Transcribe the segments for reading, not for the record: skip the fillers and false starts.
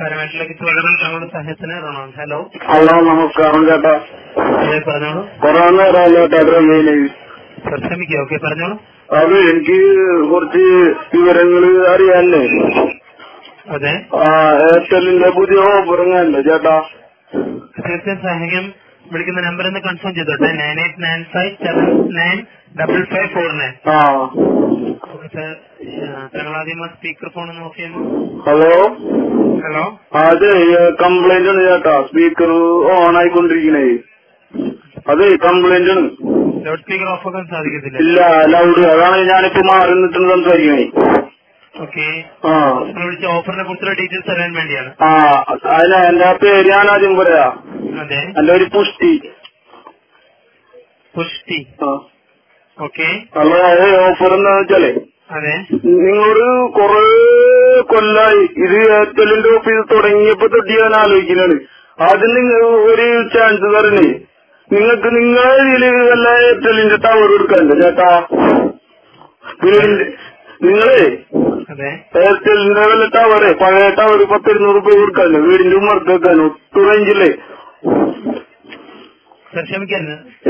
കരമേട്ടിലേക്ക് സ്വാഗതം. ഞങ്ങളുടെ സഹത്തിന് Ronald. Hello hello, നമസ്കാരം ചേട്ടാ. പറഞ്ഞോളൂ. കൊറോണ ചേട്ടാ ക്ഷമിക്കുക. ഓക്കെ, പറഞ്ഞോളൂ. അത് എനിക്ക് കുറച്ച് വിവരങ്ങള് അറിയാനേ. അതെ, എയർടെല്ലിന്റെ പുതിയ ഓഫർ എങ്ങനെയുണ്ട് ചേട്ടാ? തീർച്ചയായും സഹായം. വിളിക്കുന്ന നമ്പർ ഒന്ന് കൺഫേം ചെയ്തോട്ടെ. 9895795549. താങ്കൾ ആദ്യം സ്പീക്കർ ഫോൺ നോക്കിയാൽ. ഹലോ ഹലോ, അതെ കംപ്ലൈന്റ് ആണ് ചേട്ടാ. സ്പീക്കർ ഓൺ ആയിക്കൊണ്ടിരിക്കണേ. അതെ കംപ്ലൈന്റ് ആണ്. ലൗഡ് സ്പീക്കർ ഓഫ് ആക്കാൻ സാധിക്കത്തില്ല. ഇല്ല, ലൗഡ്. അതാണ് ഞാനിപ്പോ മാറി നിന്നിട്ട് സംസാരിക്കണേ. ഓക്കെ, വിളിച്ച ഓഫറിനെ കുറിച്ചുള്ള ഡീറ്റെയിൽസ് അറിയാൻ വേണ്ടിയാണ്. അതിന് എന്റെ പേര് ഞാൻ ആദ്യം പറയാ. അതെ, എന്റെ ഒരു പുഷ്ടി. ഓക്കെ. അതെ, ഓഫർ എന്താന്ന് വെച്ചാലേ, അതെ, നിങ്ങളോട് കൊറേ കൊല്ലായി ഇത് എയർടെല്ലിന്റെ ഓഫീസ് തുടങ്ങിയപ്പോ തൊട്ട് ഞാൻ ആലോചിക്കുന്നതാണ്. ആദ്യം നിങ്ങൾ ഒരു ചാൻസ് തരണേ. നിങ്ങൾക്ക് നിങ്ങളെ ഇതില് വല്ല എയർടെല്ലിന്റെ ടവർ എടുക്കാനുണ്ട് ചേട്ടാ? നിങ്ങളെ എയർടെല്ലിന്റെ വല്ല ടവറെ പഴയ ടവർ 10-200 രൂപ കൊടുക്കാനുണ്ട്. വീടിന്റെ ഉമ്മർത്ത് വെക്കാനോ? ഒട്ടും റേഞ്ചില്ലേ?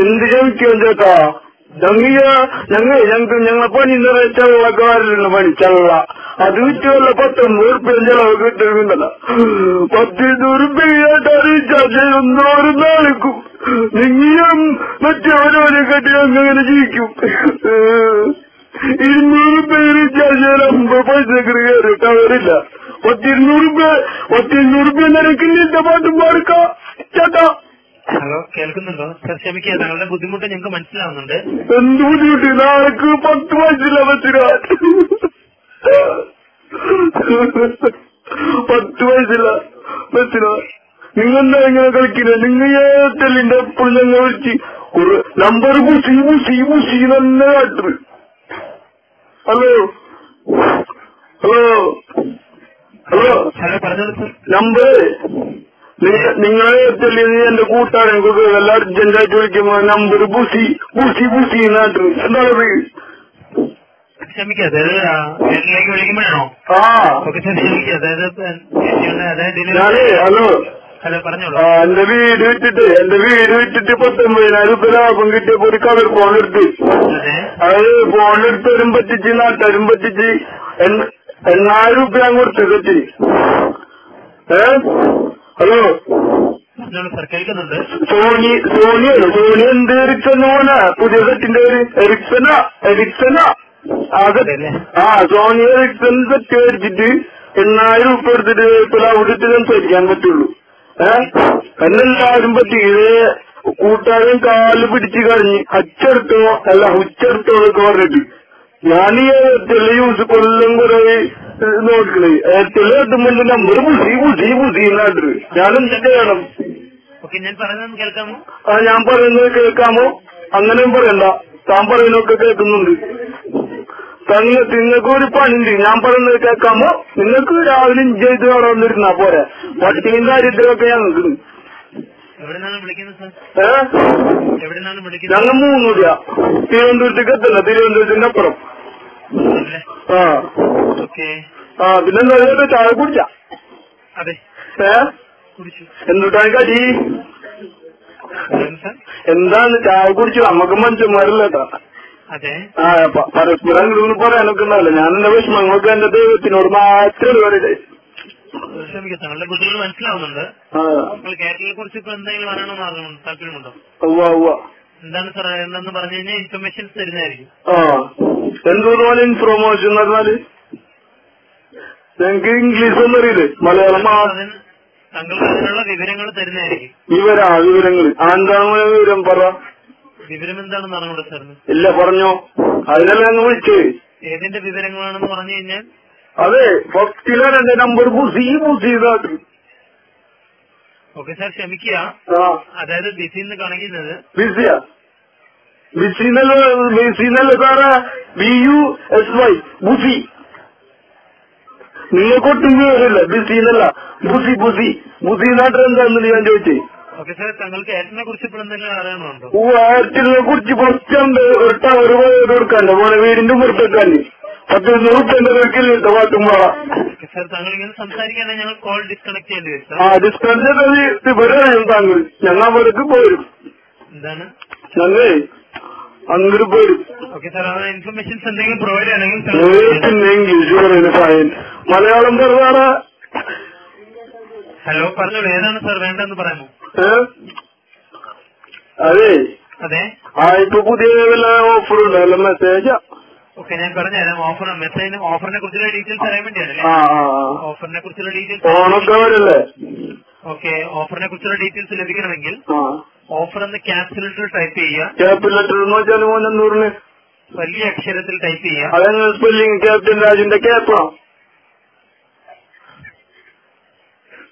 എന്ത് ക്ഷമിക്കോ ചേട്ടാ? ഞങ്ങളെ പണി ചള്ളക്കാരിലുള്ള പണി ചള്ള. അത് വിറ്റുമല്ല 19 രൂപ ചെലവ് കിട്ടുന്നുണ്ടല്ല. 10-200 രൂപ റീചാർജ് ഒന്നോരും നാളിക്കും. നിങ്ങളും മറ്റവരോരെ കെട്ടി അങ്ങനെ ജീവിക്കും. 200 രൂപ റീചാർജ് ചെയ്യാൻ 50 പൈസ കയറി ടവറില്ല. 10-200 രൂപ നിനക്കില്ല പാട്ടും പാടുക്ക ചേട്ടാ. ഹലോ, കേൾക്കുന്നുണ്ടോ? ക്ഷമിക്കുക, താങ്കളുടെ ബുദ്ധിമുട്ട് ഞങ്ങൾക്ക് മനസ്സിലാവുന്നുണ്ട്. എന്ത് ബുദ്ധിമുട്ട്? നാളേക്ക് 10 വയസ്സില്ല ബസ്സിനാ. 10 വയസ്സില്ല ബസ്സിനാ. നിങ്ങളെന്താ ഇങ്ങനെ കളിക്കുന്നത്? നിങ്ങൾ എയർടെല്ലിന്റെ എപ്പോഴും ഞങ്ങൾ വിളിച്ച് നമ്പർ പൂശി തന്നെ കാട്ടറ്. ഹലോ ഹലോ ഹലോ നമ്പർ നിങ്ങളെ എയർടെല്ലിന് എന്റെ കൂട്ടുകാരൻ എല്ലാ അർജന്റായിട്ട് വിളിക്കുമ്പോ നമ്പർ പൂശി നാട്ടു. എന്താണത്? ക്ഷമിക്കാതെ വിളിക്കുമ്പോഴാണോ? ഞാനേ ഹലോ പറഞ്ഞോളൂ. എന്റെ വീട് വിറ്റിട്ട് 19,000 രൂപ ലാഭം കിട്ടിയപ്പോ ഒരു കളർ ഫോൺ എടുത്ത്. അത് ഫോണെടുത്തവരും പറ്റിച്ച് നാട്ടുകാരും പറ്റിച്ച് 8,000 രൂപ ഞാൻ കൊടുത്ത് തെറ്റി. ഹലോ, സോണി എന്ത് എറിക്സൺ പോണ പുതിയ സെറ്റിന്റെ പേര്? എറിക്സനാ സോണി എറിക്സൺ സെറ്റ് മേടിച്ചിട്ട് 8,000 രൂപ എടുത്തിട്ട് ഇപ്പൊ അവിടുത്തെ സംസാരിക്കാൻ പറ്റുള്ളൂ. എന്നെല്ലാവരും പറ്റി. കൂട്ടുകാരൻ കാല് പിടിച്ച് കളഞ്ഞ് ഉച്ചെടുത്തോ എന്നൊക്കെ പറഞ്ഞിട്ട് ഞാൻ ഈ എയർടെല് യൂസ് കൊല്ലം കുറെ നോക്കണേ. എയർടെല് എത്തുമ്പോ നമ്പർ പൂസി നാട്ടില്. ഞാനെന്ത് ചെയ്യണം? ഞാൻ പറയുന്നത് കേൾക്കാമോ? അങ്ങനെയും പറയണ്ട. താൻ പറയുന്നൊക്കെ കേൾക്കുന്നുണ്ട്. നിങ്ങൾക്ക് ഒരു പണിണ്ട്. ഞാൻ പറയുന്നത് കേൾക്കാമോ? നിങ്ങൾക്ക് രാവിലെ ചെയ്ത് അവിടെ വന്നിരുന്നാ പോരെ. പട്ടിയും കാര്യത്തിലൊക്കെ ഞങ്ങൾക്ക്. ഞങ്ങൾ 3 രൂപ തിരുവനന്തപുരത്തേക്ക് എത്തല്ല. തിരുവനന്തപുരത്തിന്റെ അപ്പുറം. പിന്നെന്താ ചായ കുടിച്ച? എന്തുട്ടാ കടി? എന്താണ് ചായ കുടിച്ചു? നമുക്ക് മനുഷ്യന്മാരല്ലേട്ടാ. പരസ്പരം ഇങ്ങനെ പറയാനൊക്കെ ഉണ്ടാവില്ല. ഞാൻ എന്റെ വിഷമങ്ങളൊക്കെ എന്റെ ദൈവത്തിനോട് മാത്രമേ പറയട്ടെ. മനസ്സിലാവുന്നുണ്ട്. കേരളത്തെ കുറിച്ച് ഇപ്പൊ എന്തെങ്കിലും അറിയണമെന്ന് താല്പര്യമുണ്ടോ? എന്താണ് സാർ എന്തെന്ന് പറഞ്ഞു കഴിഞ്ഞാൽ ഇൻഫർമേഷൻസ് തരുന്നതായിരിക്കും. എന്തോപോലെ ഇൻഫർമേഷൻ എന്ന് പറഞ്ഞാല് ഞങ്ങക്ക് ഇംഗ്ലീഷ് ഒന്നും അറിയില്ലേ? മലയാളം താങ്കൾക്ക് അതിനുള്ള വിവരങ്ങൾ തരുന്നതായിരിക്കും. വിവരങ്ങൾ എന്താണ് വിവരം പറ? വിവരം എന്താണെന്ന് അറിഞ്ഞൂടെ സാറിന്? ഇല്ല, പറഞ്ഞോ. അതിനല്ല ഞങ്ങൾ വിളിച്ചേ. ഏതിന്റെ വിവരങ്ങളാണെന്ന് പറഞ്ഞു കഴിഞ്ഞാൽ? അതെ, ഫസ്റ്റിലാണ് എന്റെ നമ്പർ പൂസി നാട്ടു. ഓക്കെ സാർ, ക്ഷമിക്കുക. അതായത് ബിസിന്ന് കാണിക്കുന്നത് ബിസിന്നല്ല സാറേ, BUSY ബുസി. നിങ്ങൾക്കൊട്ടും വിവരമില്ല. ബിസിന്നല്ല, ബുസി നാട്ടിൽ എന്താണെന്ന് ഞാൻ ചോദിച്ചേ. ഓക്കെ സാർ, താങ്കൾക്ക് എയർടെലിനെ കുറിച്ച് ഇപ്പോൾ എന്തെങ്കിലും അറിയണമുണ്ടോ? എയർടെലിനെ കുറിച്ച് ഫസ്റ്റ് ഉണ്ട്. ഒരു ടവർ കൊടുക്കാണ്ട് പോലെ വീടിന്റെ മുറിച്ചെക്കാണ്ട് 10-200 വെക്കില്ല പാട്ടുമ്പോഴ സർ താങ്കൾ ഇങ്ങനെ സംസാരിക്കുകയാണെങ്കിൽ ഞങ്ങൾ കോൾ ഡിസ്കണക്ട് ചെയ്യേണ്ടി വരും. ആ ഡിസ്കണക്ട് വരും താങ്കൾ. ഞങ്ങൾ അവിടേക്ക് പോരും. എന്താണ് ഞങ്ങളേ അങ്ങോട്ട് പോരും. Okay sir. ഇൻഫർമേഷൻസ് എന്തെങ്കിലും പ്രൊവൈഡ് ചെയ്യണമെങ്കിൽ ഇംഗ്ലീഷ് പറയുന്നത് ഫയൻ. മലയാളം പറഞ്ഞാണ്. ഹലോ പറഞ്ഞോളൂ. ഏതാണ് സാർ വേണ്ടെന്ന് പറയാമോ? അതെ അതെ. ഇപ്പൊ പുതിയ വല്ല ഓഫറുണ്ടോ? വല്ല മെസ്സേജാ? ഓക്കെ ഞാൻ പറഞ്ഞുതരാം. ഓഫറിനെ കുറിച്ചുള്ള ഡീറ്റെയിൽസ് അറിയാൻ വേണ്ടിയാണല്ലേ? ഓഫറിനെ കുറിച്ചുള്ള ഡീറ്റെയിൽസ് ഓണൊക്കെ വരല്ലേ? ഓക്കെ. ഓഫറിനെ കുറിച്ചുള്ള ഡീറ്റെയിൽസ് ലഭിക്കണമെങ്കിൽ ഓഫർ എന്ന് ക്യാപിറ്റൽ ലെറ്റർ ടൈപ്പ് ചെയ്യുക. ക്യാപിറ്റൽ ലെറ്റർ എന്ന് വെച്ചാൽ 300 വലിയ അക്ഷരത്തിൽ ടൈപ്പ് ചെയ്യുക. അതെങ്ങനെ സ്പെല്ലിംഗ്? ക്യാപ്റ്റൻ രാജിന്റെ ക്യാപ്പാ?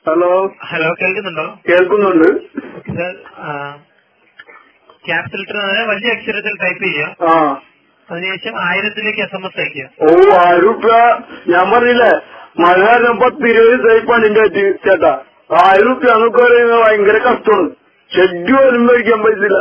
ഹലോ ഹലോ കേൾക്കുന്നുണ്ടോ? കേൾക്കുന്നുണ്ട് സർ. ക്യാപിറ്റൽ ലെറ്റർ വലിയ അക്ഷരത്തിൽ ടൈപ്പ് ചെയ്യുക. അതിനുശേഷം 1000 SMS അയക്കുക. 1000 രൂപ. ഞാൻ പറഞ്ഞില്ലേ മഴ 10-20 പണിന്റെ ചേട്ടാ. 1000 രൂപ എന്നൊക്കെ പറയുന്നത് ഭയങ്കര കഷ്ടമാണ്. ഷെഡ് പോലും മേടിക്കാൻ പറ്റില്ല.